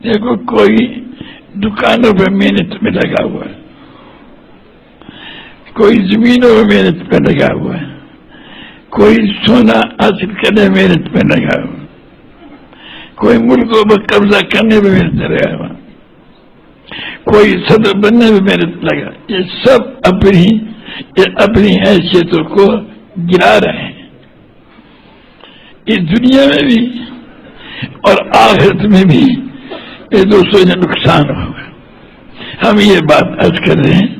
دیکھو کوئی دکانوں پہ محنت میں لگا ہوا ہے، کوئی زمینوں میں محنت میں لگا ہوا ہے، کوئی سونا حاصل کرنے میں محنت میں لگا ہوا ہے، کوئی ملکوں پر قبضہ کرنے میں محنت میں لگا ہوا، کوئی صدر بننے میں محنت لگا. یہ سب اپنی حیثیتوں کو گرا رہے ہیں، اس دنیا میں بھی اور آخرت میں بھی یہ دوسروں نے نقصان ہوگا. ہم یہ بات عرض کر رہے ہیں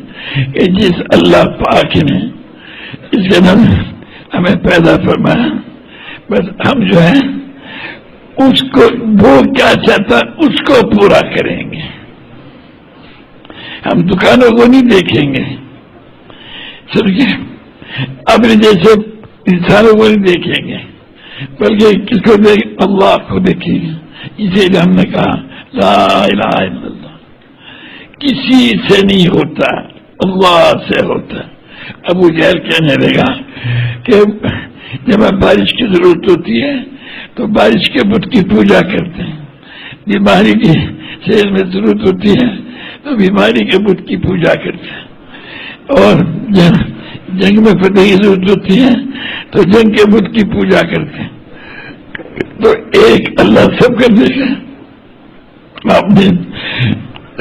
کہ جس اللہ پاک نے اس کے نام ہمیں پیدا فرمایا، بس ہم جو ہے اس کو وہ کیا چاہتا اس کو پورا کریں گے. ہم دکانوں کو نہیں دیکھیں گے، سمجھے، اپنے جیسے انسانوں کو نہیں دیکھیں گے، بلکہ کس کو دیکھ اللہ کو دیکھیں گے. اسی لیے ہم نے کہا لا الہ الا اللہ کسی سے نہیں ہوتا، اللہ سے ہوتا. ابو جہل کہنے لگا کہ جب بارش کی ضرورت ہوتی ہے تو بارش کے بت کی پوجا کرتے ہیں، بیماری کی صحت میں ضرورت ہوتی ہے تو بیماری کے بت کی پوجا کرتے ہیں، اور جنگ میں فتح کی ضرورت ہوتی ہے تو جنگ کے بت کی پوجا کرتے ہیں. تو ایک اللہ سب کر دے گا. آپ نے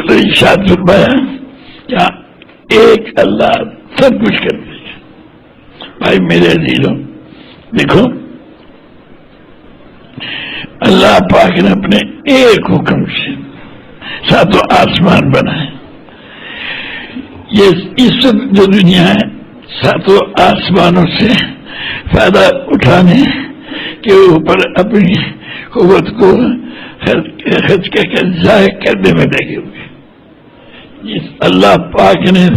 ارشاد فرمایا کیا ایک اللہ سب کچھ کر دے گا. بھائی میرے عزیزوں، دیکھو اللہ پاک نے اپنے ایک حکم سے ساتوں آسمان بنائے. یہ اس جو دنیا ہے ساتوں آسمانوں سے فائدہ اٹھانے کے اوپر اپنی قوت کو خرچ کر ضائع کرنے میں لگے ہوئے. جس اللہ پاک نے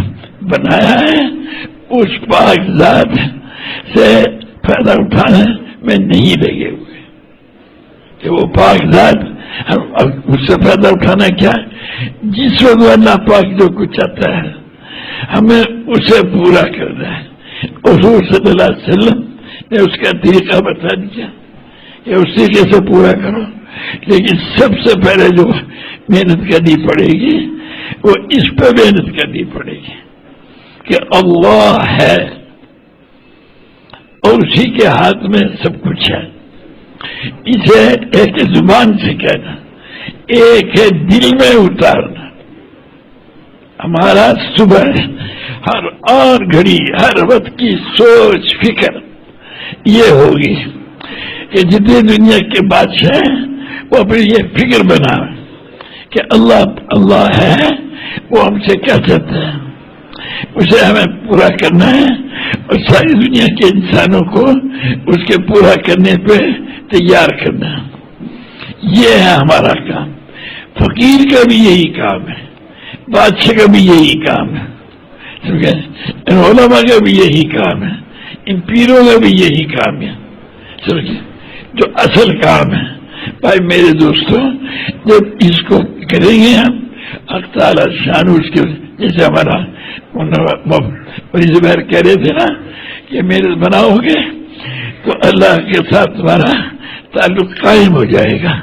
بنایا ہے اس پاک ذات سے فائدہ اٹھانے میں نہیں لگے ہوئے کہ وہ پاک ذات اس سے فائدہ اٹھانا کیا ہے. جس وقت اللہ پاک جو کچھ چاہتا ہے ہمیں اسے پورا کرنا ہے. حضور صلی اللہ علیہ وسلم نے اس کا طریقہ بتا دیا کہ اس طریقے سے پورا کرو. لیکن سب سے پہلے جو محنت کرنی پڑے گی وہ اس پہ محنت کرنی پڑے گی کہ اللہ ہے اور اسی کے ہاتھ میں سب کچھ ہے. اسے ایک زبان سے کہنا، ایک ہے دل میں اتارنا. ہمارا صبح ہر اور گھڑی ہر وقت کی سوچ فکر یہ ہوگی کہ جتنے دنیا کے بادشاہ ہیں وہ اپنی یہ فکر بنا کہ اللہ ہے، وہ ہم سے کیا چاہتا ہے اسے ہمیں پورا کرنا ہے، اور ساری دنیا کے انسانوں کو اس کے پورا کرنے پہ تیار کرنا ہے. یہ ہے ہمارا کام. فقیر کا بھی یہی کام ہے، بادشاہ کا بھی یہی کام ہے، ان علماء کا بھی یہی کام ہے، ان پیروں کا بھی یہی کام ہے. سمجھے جو اصل کام ہے. بھائی میرے دوستوں، جب اس کو کریں گے ہم حق تعالی شان اس کے، جیسے ہمارا زبیر کہہ رہے تھے نا کہ محنت بناؤ گے تو اللہ کے ساتھ تمہارا تعلق قائم ہو جائے گا،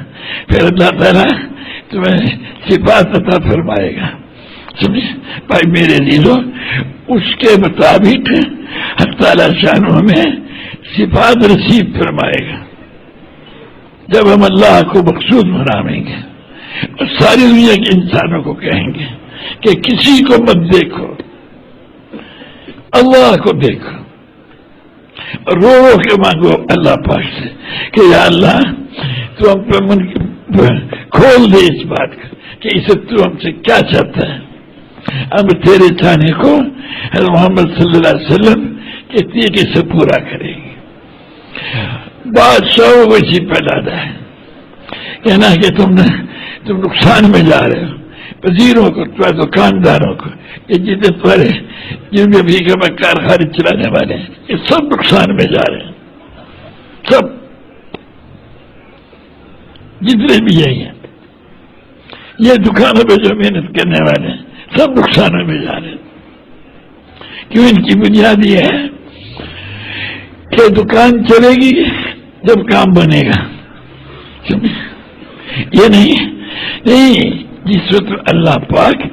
پھر اللہ تعالیٰ تمہیں صفات عطا فرمائے گا. سمجھے بھائی میرے عزیزوں، اس کے مطابق حق تعالی شان ہمیں صفات نصیب فرمائے گا. جب ہم اللہ کو مقصود منائیں گے اور ساری دنیا کے انسانوں کو کہیں گے کہ کسی کو مت دیکھو، اللہ کو دیکھو، رو رو کے مانگو اللہ پاک سے کہ یا اللہ تو ہم پہ من کھول دے اس بات کا کہ اسے تو ہم سے کیا چاہتا ہے. ہم تیرے چاہنے کو حضرت محمد صلی اللہ علیہ وسلم کے طریقے سے پورا کریں گے. بادشاہوں کو اسی پیدا ہے کہنا کہ تم نقصان میں جا رہے ہو. وزیروں کو، دکانداروں کو، یہ جتنے تمہارے جن میں بھی کارخانے چلانے والے ہیں یہ سب نقصان میں جا رہے ہیں. سب جتنے بھی یہی ہیں، یہ دکانوں پہ جو محنت کرنے والے ہیں سب نقصانوں میں جا رہے ہیں. کیوں؟ ان کی بنیاد یہ ہے کہ دکان چلے گی جب کام بنے گا. یہ نہیں نہیں، جس وقت اللہ پاک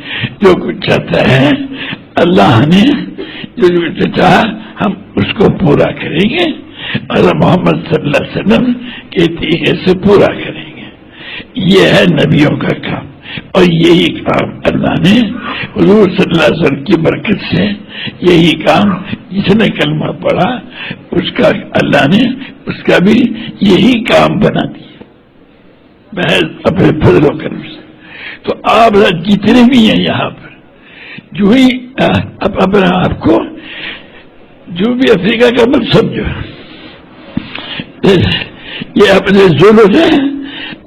جو کچھ چاہتا ہے، اللہ نے جو کچھ چاہا ہم اس کو پورا کریں گے، اور محمد صلی اللہ علیہ وسلم کے طریقے سے پورا کریں گے۔ یہ ہے نبیوں کا کام، اور یہی کام اللہ نے حضور صلی اللہ علیہ وسلم کی برکت سے، یہی کام جس نے کلمہ پڑھا اس کا اللہ نے اس کا بھی یہی کام بنا دیا محض اپنے فضل و کرم سے۔ تو آپ جتنے بھی ہیں یہاں پر، جو ہی اپنے آپ کو جو بھی افریقہ کا مت سمجھو، یہ اپنے زولو سے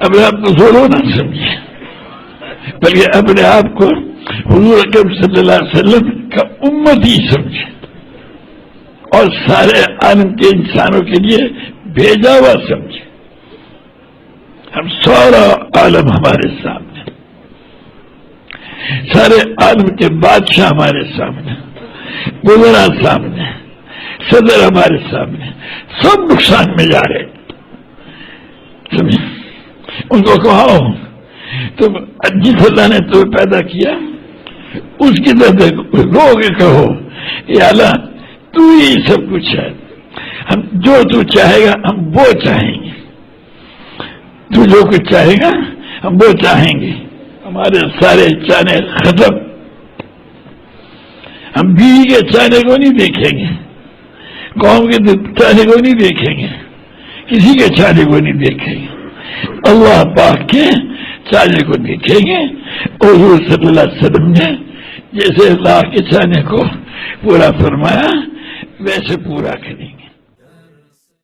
اپنے آپ کو زولو نہ سمجھے، بلکہ اپنے آپ کو حضور اکرم صلی اللہ علیہ وسلم کا امت ہی سمجھے، اور سارے عالم کے انسانوں کے لیے بھیجا ہوا سمجھے۔ ہم سارا عالم ہمارے سامنے، سارے عالم کے بادشاہ ہمارے سامنے، وزراء سامنے، صدر ہمارے سامنے، سب نقصان میں جا رہے۔ سمجھے؟ ان کو کہو تم جس اللہ نے تمہیں پیدا کیا اس کی طرف رو کے کہو یا اللہ تو ہی سب کچھ ہے، ہم جو تو چاہے گا ہم وہ چاہیں گے، تو جو کچھ چاہے گا ہم وہ چاہیں گے، ہمارے سارے چاہنے ختم، ہم بیوی کے چاہنے کو نہیں دیکھیں گے، قوم کے چاہنے کو نہیں دیکھیں گے، کسی کے چاہنے کو نہیں دیکھیں گے، اللہ پاک کے چاہنے کو دیکھیں گے۔ اور حضور صلی اللہ علیہ وسلم نے جیسے اللہ کے چاہنے کو پورا فرمایا ویسے پورا کریں گے۔